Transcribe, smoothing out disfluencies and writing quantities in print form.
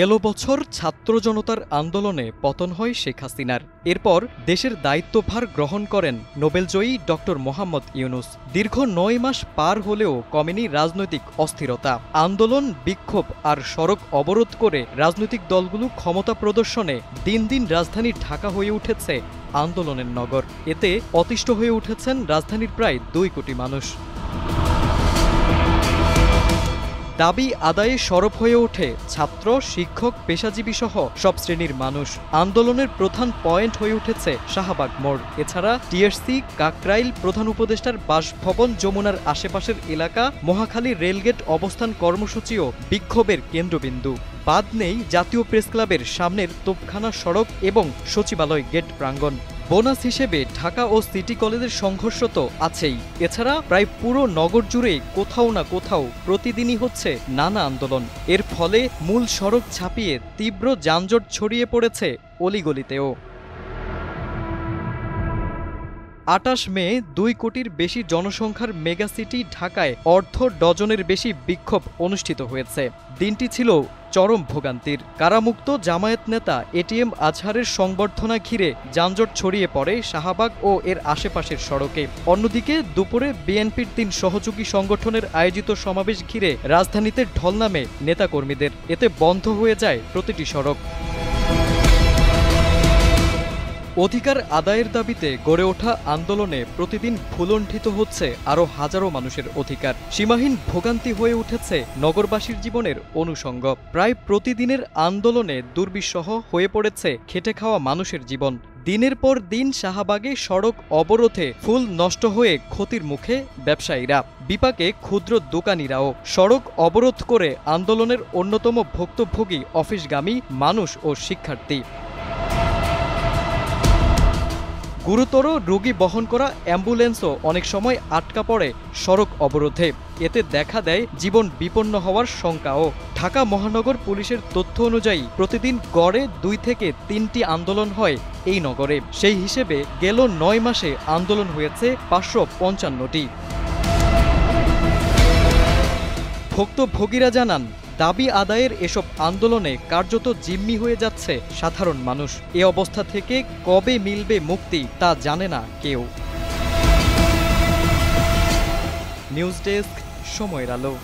গেল বছর ছাত্র জনতার আন্দোলনে পতন হয় শেখ হাসিনার। এরপর দেশের দায়িত্বভার গ্রহণ করেন নোবেলজয়ী ডক্টর মোহাম্মদ ইউনূস। দীর্ঘ ৯ মাস পার হলেও কমেনি রাজনৈতিক অস্থিরতা। আন্দোলন, বিক্ষোভ আর সড়ক অবরোধ করে রাজনৈতিক দলগুলো ক্ষমতা প্রদর্শনে দিন দিন রাজধানী ঢাকা হয়ে উঠেছে আন্দোলনের নগর। এতে অতিষ্ঠ হয়ে উঠেছেন রাজধানীর প্রায় ২ কোটি মানুষ। দাবি আদায়ে সরব হয়ে ওঠে ছাত্র, শিক্ষক, পেশাজীবী সহ সব শ্রেণীর মানুষ। আন্দোলনের প্রধান পয়েন্ট হয়ে উঠেছে শাহবাগ মোড়। এছাড়া টিএসসি, কাকরাইল, প্রধান উপদেষ্টার বাসভবন, যমুনার আশেপাশের এলাকা, মহাখালী রেলগেট অবস্থান কর্মসূচিও বিক্ষোভের কেন্দ্রবিন্দু। বাদ নেই জাতীয় প্রেসক্লাবের সামনের তোপখানা সড়ক এবং সচিবালয় গেট প্রাঙ্গণ। বোনাস হিসেবে ঢাকা ও সিটি কলেজের সংঘর্ষ তো আছেই। এছাড়া প্রায় পুরো নগর জুড়ে কোথাও না কোথাও প্রতিদিনই হচ্ছে নানা আন্দোলন। এর ফলে মূল সড়ক ছাপিয়ে তীব্র যানজট ছড়িয়ে পড়েছে অলিগলিতেও। ২৮ মে ২ কোটির বেশি জনসংখ্যার মেগাসিটি ঢাকায় অর্ধ ডজনের বেশি বিক্ষোভ অনুষ্ঠিত হয়েছে। দিনটি ছিল চরম ভোগান্তির। কারামুক্ত জামায়াত নেতা এটিএম আজহারের সংবর্ধনা ঘিরে যানজট ছড়িয়ে পড়ে শাহবাগ ও এর আশেপাশের সড়কে। অন্যদিকে দুপুরে বিএনপির ৩ সহযোগী সংগঠনের আয়োজিত সমাবেশ ঘিরে রাজধানীতে ঢল নামে নেতাকর্মীদের। এতে বন্ধ হয়ে যায় প্রতিটি সড়ক। অধিকার আদায়ের দাবিতে গড়ে ওঠা আন্দোলনে প্রতিদিন ভুলণ্ঠিত হচ্ছে আরও হাজারো মানুষের অধিকার। সীমাহীন ভোগান্তি হয়ে উঠেছে নগরবাসীর জীবনের অনুষঙ্গ। প্রায় প্রতিদিনের আন্দোলনে দুর্বিষহ হয়ে পড়েছে খেটে খাওয়া মানুষের জীবন। দিনের পর দিন শাহবাগে সড়ক অবরোধে ফুল নষ্ট হয়ে ক্ষতির মুখে ব্যবসায়ীরা, বিপাকে ক্ষুদ্র দোকানিরাও। সড়ক অবরোধ করে আন্দোলনের অন্যতম ভুক্তভোগী অফিসগামী মানুষ ও শিক্ষার্থী। গুরুতর রোগী বহন করা অ্যাম্বুলেন্সও অনেক সময় আটকা পড়ে সড়ক অবরোধে। এতে দেখা দেয় জীবন বিপন্ন হওয়ার শঙ্কাও। ঢাকা মহানগর পুলিশের তথ্য অনুযায়ী প্রতিদিন গড়ে ২ থেকে ৩টি আন্দোলন হয় এই নগরে। সেই হিসেবে গেল ৯ মাসে আন্দোলন হয়েছে ৫৫৫টি। ভুক্তভোগীরা জানান, দাবি আদায়ের এসব আন্দোলনে কার্যত জিম্মি হয়ে যাচ্ছে সাধারণ মানুষ। এ অবস্থা থেকে কবে মিলবে মুক্তি তা জানে না কেউ। নিউজ ডেস্ক, সময়ের আলো।